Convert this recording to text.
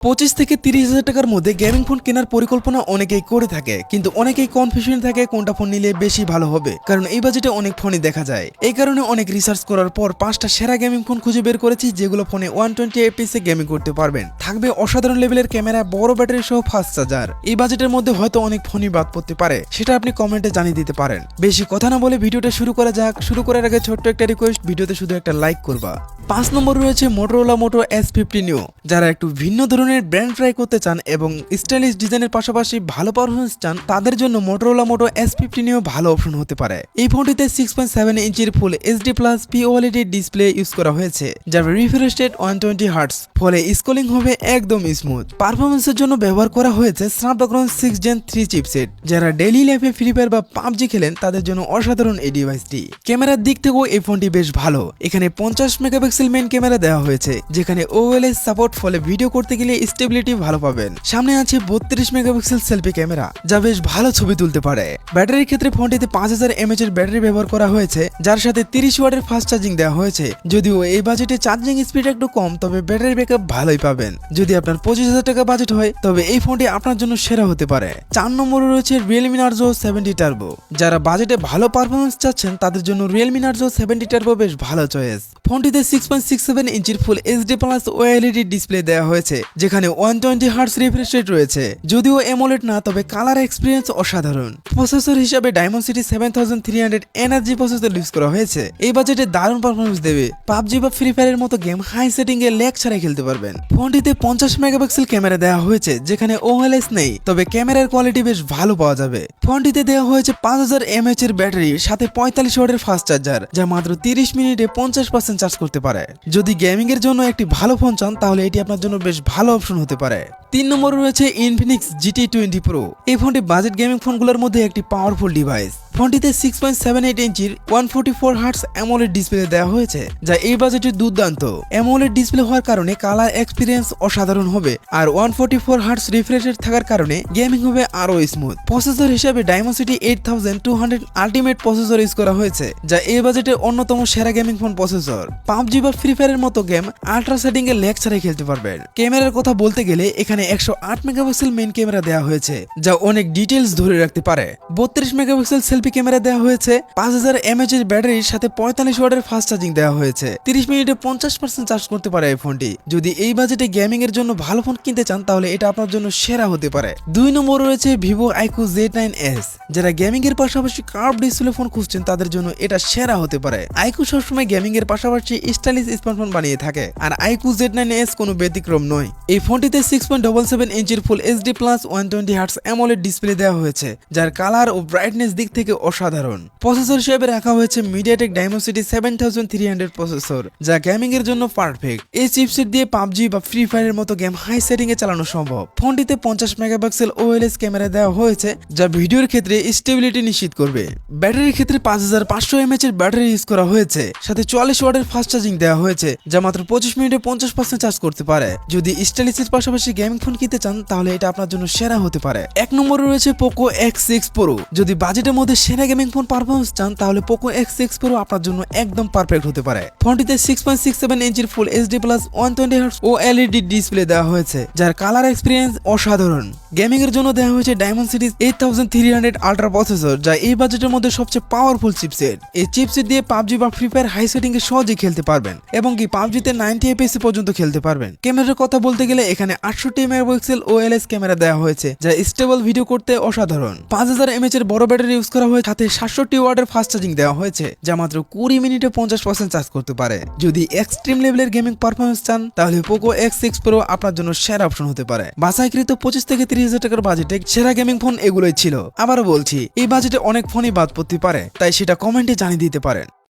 25 থেকে 30,000 টাকার মধ্যে গেমিং ফোন কেনার পরিকল্পনা অনেকেই করে থাকে, কিন্তু অনেকেই কনফিউশন থাকে কোনটা ফোন নিলে বেশি ভালো হবে, কারণ এই বাজেটে অনেক ফোনই দেখা যায়। এই কারণে অনেক রিসার্চ করার পর 5টা সেরা গেমিং ফোন খুঁজে বের করেছি, যেগুলো ফোনে 120 fps এ গেমিং করতে পারবেন। থাকবে অসাধারণ লেভেলের ক্যামেরা, বড় ব্যাটারি সহ ফাস্ট চার্জার। এই বাজেটের মধ্যে হয়তো অনেক ফোনই বাদ পড়তে পারে, সেটা আপনি কমেন্টে জানিয়ে দিতে পারেন। বেশি কথা না বলে ভিডিওটা শুরু করা যাক। শুরু করার আগে ছোট্ট একটা রিকোয়েস্ট, ভিডিওতে শুধু একটা লাইক করবা। 5 নম্বর রয়েছে মোটরোলা মোটো S50 নিও। যারা একটু ভিন্ন ধরনের ব্র্যান্ড ট্রাই করতে চান এবং স্টাইলিশ ডিজাইনের পাশাপাশি ভালো পারফরমেন্স চান, তাদের জন্য মোটরোলা মোটো S50 নিও ভালো অপশন হতে পারে। এই ফোনটিতে 6.7 ইঞ্চির ফুল HD+ POLED ডিসপ্লে ইউজ করা হয়েছে, যার রিফ্রেশ রেট 120 হার্টজ, ফলে স্ক্রলিং হবে একদম স্মুথ। পারফরমেন্সের জন্য ব্যবহার করা হয়েছে স্ন্যাপড্রাগন 6 Gen 3 চিপসেট। যারা ডেইলি লাইফে ফ্রি ফায়ার বা পাবজি খেলেন, তাদের জন্য অসাধারণ এই ডিভাইসটি। ক্যামেরার দিক থেকেও এই ফোনটি বেশ ভালো। এখানে 50 মেগাপিক্সেল মেইন ক্যামেরা দেওয়া হয়েছে, যেখানে OLS সাপোর্ট, ফলে ভিডিও করতে গেলে স্টেবিলিটি ভালো পাবেন। সামনে আছে 32 মেগাপিক্সেল সেলফি ক্যামেরা, যা বেশ ভালো ছবি তুলতে পারে। ব্যাটারির ক্ষেত্রে ফোনটিতে 5000 mAh এর ব্যাটারি ব্যবহার করা হয়েছে, যার সাথে 30 ওয়াটের ফাস্ট চার্জিং দেওয়া হয়েছে। যদিও এই বাজেটে চার্জিং স্পিড একটু কম, তবে ব্যাটারি ব্যাকআপ ভালোই পাবেন। যদি আপনার 25,000 টাকা বাজেট হয়, তবে এই ফোনটি আপনার জন্য সেরা হতে পারে। 4 নম্বরে রয়েছে Realme Narzo 70 Turbo। যারা বাজেটে ভালো পারফরমেন্স চাচ্ছেন, তাদের জন্য Realme Narzo 70 Turbo বেশ ভালো চয়েস। ফোনটিতে 6.67 ইঞ্চির ফুল HD+ OLED ডিসপ্লে দেওয়া হয়েছে, যেখানে 120 হার্টজ রিফ্রেশ রেট রয়েছে। যদিও AMOLED না, তবে কালার এক্সপিরিয়েন্স অসাধারণ। প্রসেসর হিসাবে Dimensity 7300 এনার্জি প্রসেসর ইউজ করা হয়েছে। এই বাজেটে দারুণ পারফরমেন্স দেবে। পাবজি বা ফ্রি ফায়ারের মতো গেম হাই সেটিং এ ল্যাগ ছাড়াই খেলতে পারবেন। ফোনটিতে 50 মেগাপিক্সেল ক্যামেরা দেওয়া হয়েছে, যেখানে OLS নেই, তবে ক্যামেরার কোয়ালিটি বেশ ভালো পাওয়া যাবে। ফোনটিতে দেওয়া হয়েছে 5000 mAh এর ব্যাটারি, সাথে 45 ওয়াটের ফাস্ট চার্জার, যা মাত্র 30 মিনিটে 50% চার্জ করতে পারে। যদি গেমিং এর জন্য একটি ভালো ফোন চান, তাহলে এটি আপনার জন্য বেশ ভালো অপশন হতে পারে। 3 নম্বরে রয়েছে Infinix GT20 Pro। এই ফোনটি বাজেট গেমিং ফোনগুলোর মধ্যে একটি পাওয়ারফুল ডিভাইস। ফোনটিতে 6.78 ইঞ্চির 144 হার্টজ AMOLED ডিসপ্লে দেওয়া হয়েছে, যা এই বাজেটে দুর্দান্ত। AMOLED ডিসপ্লে হওয়ার কারণে কালার এক্সপিরিয়েন্স অসাধারণ হবে, আর 144 হার্টজ রিফ্রেশ রেট থাকার কারণে গেমিং হবে আরো স্মুথ। প্রসেসর হিসেবে Dimensity 8200 আল্টিমেট প্রসেসর ইউজ করা হয়েছে, যা এই বাজেটে অন্যতম সেরা গেমিং ফোন প্রসেসর। পাবজি বা ফ্রি ফায়ারের মতো গেম আল্ট্রা সেটিং এ ল্যাগ ছাড়াই খেলতে পারবেন। ক্যামেরার কথা বলতে গেলে এখানে 108 মেগাপিক্সেল মেইন ক্যামেরা দেওয়া হয়েছে, যা অনেক ডিটেইলস ধরে রাখতে পারে। 32 মেগাপিক্সেল সেলফি ক্যামেরা দেওয়া হয়েছে। 5000 mAh এর ব্যাটারির সাথে 45 ওয়াটের ফাস্ট চার্জিং দেওয়া হয়েছে। 30 মিনিটে 50% চার্জ করতে পারে এই ফোনটি। যদি এই বাজেটে গেমিং এর জন্য ভালো ফোন কিনতে চান, তাহলে এটা আপনার জন্য সেরা হতে পারে। 2 নম্বর রয়েছে Vivo iQOO Z9s। যারা গেমিং এর পাশাপাশি কার্ভ ডিসপ্লে ফোন খুঁজছেন, তাদের জন্য এটা সেরা হতে পারে। iQOO সবসময় গেমিং এর পাশাপাশি স্টাইলিশ স্মার্টফোন বানিয়ে থাকে, আর iQOO Z9s কোনো ব্যতিক্রম নয়। এই ফোনটিতে 6.77 ইঞ্চির ফুল HD+ 120 হার্টজ AMOLED ডিসপ্লে দেওয়া হয়েছে, যার কালার ও ব্রাইটনেস দিক থেকে অসাধারণ। প্রসেসর হিসেবে রাখা হয়েছে MediaTek Dimensity 7300 প্রসেসর, যা গেমিং এর জন্য পারফেক্ট। এই চিপসেট দিয়ে পাবজি বা ফ্রি ফায়ারের মতো গেম হাই সেটিং এ চালানো সম্ভব। ফোনটিতে 50 মেগাপিক্সেল OLS ক্যামেরা দেওয়া হয়েছে, যা ভিডিওর ক্ষেত্রে স্টেবিলিটি নিশ্চিত করবে। ব্যাটারির ক্ষেত্রে 5500 mAh এর ব্যাটারি ইউজ করা হয়েছে, সাথে 44 ওয়াটের ফাস্ট চার্জিং দেওয়া হয়েছে, যা মাত্র 25 মিনিটে 50% চার্জ করতে পারে। যদি স্টাইলিশের পাশাপাশি গেমিং ফোন কিনতে চান, তাহলে এটা আপনার জন্য সেরা হতে পারে। 1 নম্বরে রয়েছে Poco X6 Pro। যদি বাজেটের মধ্যে সেরা গেমিং ফোন পারফরমেন্স চান, তাহলে Poco X6 Pro আপনার জন্য একদম পারফেক্ট হতে পারে। ফোনটিতে 6.67 ইঞ্চির ফুল HD+ 120 হার্টজ OLED ডিসপ্লে দেওয়া হয়েছে, যার কালার এক্সপিরিয়েন্স অসাধারণ। গেমিং এর জন্য দেওয়া হয়েছে Dimensity 8300 আল্ট্রা প্রসেসর, যা এই বাজেটের মধ্যে সবচেয়ে পাওয়ারফুল চিপসেট। এই চিপসেট দিয়ে পাবজি বা ফ্রি ফায়ার হাই সেটিং এ সহজে খেলতে পারবেন, এবং কি পাবজিতে 90 fps পর্যন্ত খেলতে পারবেন। ক্যামেরার কথা বলতে গেলে এখানে 68 মেগাপিক্সেল OLS ক্যামেরা দেওয়া হয়েছে, যা স্টেবল ভিডিও করতে অসাধারণ। 5000 mAh এর বড় ব্যাটারি ইউজ করা হয়েছে, সাথে 67 ওয়াটের ফাস্ট চার্জিং দেওয়া হয়েছে, যা মাত্র 20 মিনিটে 50% চার্জ করতে পারে। যদি এক্সট্রিম লেভেলের গেমিং পারফরমেন্স চান, তাহলে Poco X6 Pro আপনার জন্য সেরা অপশন হতে পারে। বাছাইকৃত 25 থেকে 30,000 টাকার বাজেটে সেরা গেমিং ফোন এগুলোই ছিল। আবারও বলছি, এই বাজেটে অনেক ফোনই বাদ পড়তে পারে, তাই সেটা কমেন্টে জানিয়ে দিতে পারেন।